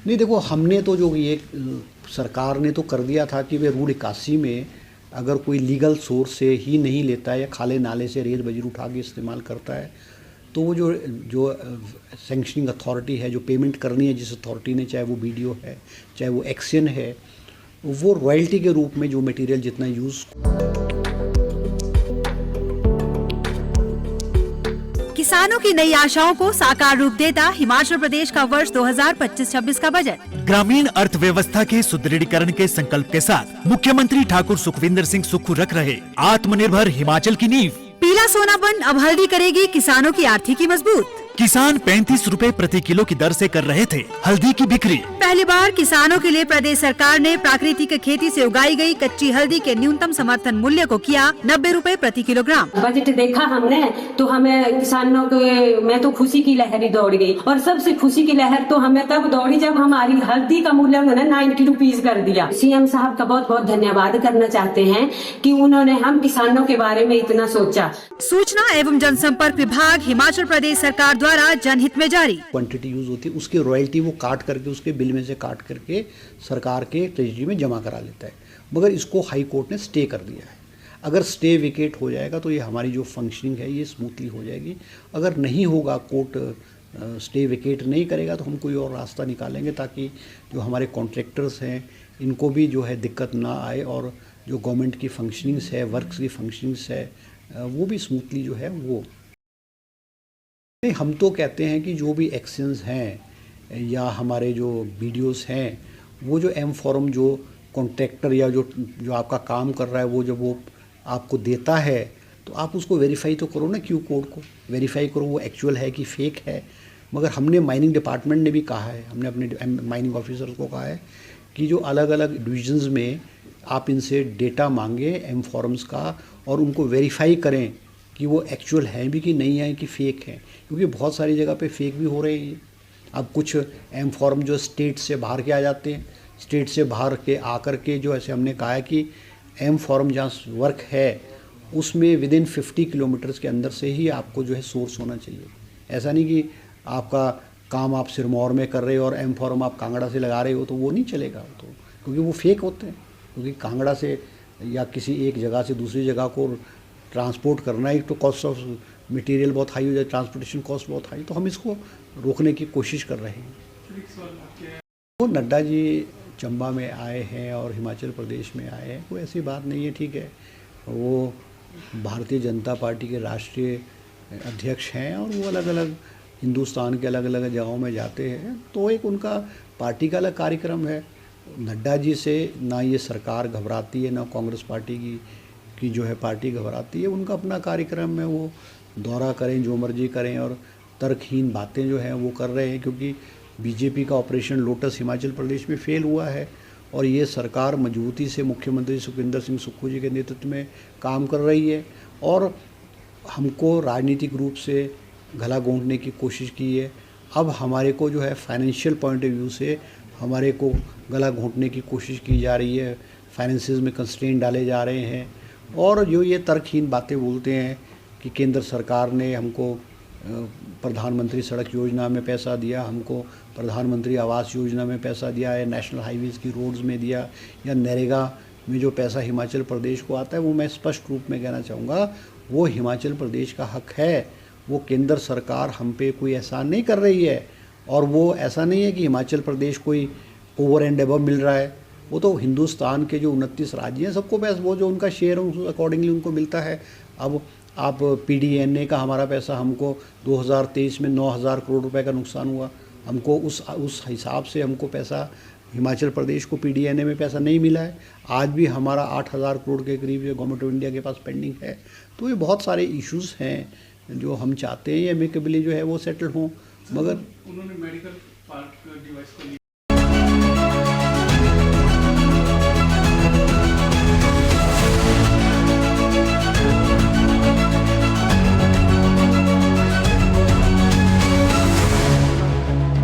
नहीं देखो, हमने तो जो ये सरकार ने तो कर दिया था कि वे रूल 81 में अगर कोई लीगल सोर्स से ही नहीं लेता है या खाले नाले से रेत बजरी उठा के इस्तेमाल करता है, तो वो जो जो सैंक्शनिंग अथॉरिटी है, जो पेमेंट करनी है जिस अथॉरिटी ने, चाहे वो बीडीओ है चाहे वो एक्शन है, वो रॉयल्टी के रूप में जो मटेरियल जितना यूज़। किसानों की नई आशाओं को साकार रूप देता हिमाचल प्रदेश का वर्ष 2025-26 का बजट। ग्रामीण अर्थव्यवस्था के सुदृढ़ीकरण के संकल्प के साथ मुख्यमंत्री ठाकुर सुखविंदर सिंह सुक्खू रख रहे आत्मनिर्भर हिमाचल की नींव। पीला सोनापन अब हल्दी करेगी किसानों की आर्थिकी मजबूत। किसान 35 रुपए प्रति किलो की दर से कर रहे थे हल्दी की बिक्री। पहली बार किसानों के लिए प्रदेश सरकार ने प्राकृतिक खेती से उगाई गई कच्ची हल्दी के न्यूनतम समर्थन मूल्य को किया 90 रुपए प्रति किलोग्राम। बजट देखा हमने तो हमें किसानों के में तो खुशी की लहर ही दौड़ गई, और सबसे खुशी की लहर तो हमें तब दौड़ी जब हमारी हल्दी का मूल्य उन्होंने 90 रुपीज कर दिया। सीएम साहब का बहुत बहुत धन्यवाद करना चाहते हैं कि उन्होंने हम किसानों के बारे में इतना सोचा। सूचना एवं जनसंपर्क विभाग हिमाचल प्रदेश सरकार द्वारा जनहित में जारी। क्वांटिटी यूज होती है उसकी रॉयल्टी वो काट करके उसके बिल में से काट करके सरकार के ट्रेजरी में जमा करा लेता है, मगर इसको हाई कोर्ट ने स्टे कर दिया है। अगर स्टे विकेट हो जाएगा तो ये हमारी जो फंक्शनिंग है ये स्मूथली हो जाएगी। अगर नहीं होगा, कोर्ट स्टे विकेट नहीं करेगा, तो हम कोई और रास्ता निकालेंगे ताकि जो हमारे कॉन्ट्रैक्टर्स हैं इनको भी जो है दिक्कत ना आए, और जो गवर्नमेंट की फंक्शनिंग्स है, वर्क्स की फंक्शनिंग्स है, वो भी स्मूथली जो है वो। हम तो कहते हैं कि जो भी एक्शंस हैं या हमारे जो वीडियोस हैं, वो जो एम फॉर्म जो कॉन्ट्रैक्टर या जो आपका काम कर रहा है वो जब वो आपको देता है तो आप उसको वेरीफाई तो करो ना, क्यू कोड को वेरीफाई करो वो एक्चुअल है कि फेक है। मगर हमने माइनिंग डिपार्टमेंट ने भी कहा है, हमने अपने माइनिंग ऑफिसर्स को कहा है कि जो अलग अलग डिविजन्स में आप इनसे डेटा मांगे एम फॉर्म्स का, और उनको वेरीफाई करें कि वो एक्चुअल हैं भी कि नहीं है कि फ़ेक हैं, क्योंकि बहुत सारी जगह पे फेक भी हो रहे हैं। अब कुछ एम फॉर्म जो स्टेट से बाहर के आ जाते हैं, स्टेट से बाहर के आकर के जो ऐसे हमने कहा है कि एम फॉर्म जहाँ वर्क है उसमें विदिन 50 किलोमीटर्स के अंदर से ही आपको जो है सोर्स होना चाहिए। ऐसा नहीं कि आपका काम आप सिरमौर में कर रहे हो और एम फॉर्म आप कांगड़ा से लगा रहे हो, तो वो नहीं चलेगा, तो क्योंकि वो फेक होते हैं। क्योंकि कांगड़ा से या किसी एक जगह से दूसरी जगह को ट्रांसपोर्ट करना, एक तो कॉस्ट ऑफ मटेरियल बहुत हाई हो जाए, ट्रांसपोर्टेशन कॉस्ट बहुत हाई, तो हम इसको रोकने की कोशिश कर रहे हैं। तो नड्डा जी चंबा में आए हैं और हिमाचल प्रदेश में आए हैं, कोई ऐसी बात नहीं है, ठीक है। वो भारतीय जनता पार्टी के राष्ट्रीय अध्यक्ष हैं और वो अलग अलग हिंदुस्तान के अलग अलग जगहों में जाते हैं, तो एक उनका पार्टी का अलग कार्यक्रम है। नड्डा जी से ना ये सरकार घबराती है, ना कांग्रेस पार्टी की जो है पार्टी घबराती है। उनका अपना कार्यक्रम है, वो दौरा करें, जो मर्जी करें, और तर्कहीन बातें जो हैं वो कर रहे हैं, क्योंकि बीजेपी का ऑपरेशन लोटस हिमाचल प्रदेश में फेल हुआ है और ये सरकार मजबूती से मुख्यमंत्री सुखविंदर सिंह सुक्खू जी के नेतृत्व में काम कर रही है, और हमको राजनीतिक रूप से गला घोंटने की कोशिश की है। अब हमारे को जो है फाइनेंशियल पॉइंट ऑफ व्यू से हमारे को गला घोंटने की कोशिश की जा रही है, फाइनेंसेस में कंस्ट्रेंट डाले जा रहे हैं, और जो ये तर्कहीन बातें बोलते हैं कि केंद्र सरकार ने हमको प्रधानमंत्री सड़क योजना में पैसा दिया, हमको प्रधानमंत्री आवास योजना में पैसा दिया है, नेशनल हाईवेज़ की रोड्स में दिया, या नरेगा में जो पैसा हिमाचल प्रदेश को आता है, वो मैं स्पष्ट रूप में कहना चाहूँगा वो हिमाचल प्रदेश का हक है। वो केंद्र सरकार हम पे कोई एहसान नहीं कर रही है, और वो ऐसा नहीं है कि हिमाचल प्रदेश कोई ओवर एंड अबव मिल रहा है। वो तो हिंदुस्तान के जो 29 राज्य हैं सबको पैसा, वो जो उनका शेयर है उस अकॉर्डिंगली उनको मिलता है। अब आप पीडीएनए का हमारा पैसा हमको 2023 में 9,000 करोड़ रुपए का नुकसान हुआ, हमको उस हिसाब से हमको पैसा हिमाचल प्रदेश को पीडीएनए में पैसा नहीं मिला है। आज भी हमारा 8,000 करोड़ के करीब जो गवर्नमेंट ऑफ इंडिया के पास पेंडिंग है। तो ये बहुत सारे इश्यूज़ हैं जो हम चाहते हैं ये अमेकेबली जो है वो सेटल हों, मगर उन्होंने मेडिकल पार्क डिवाइस को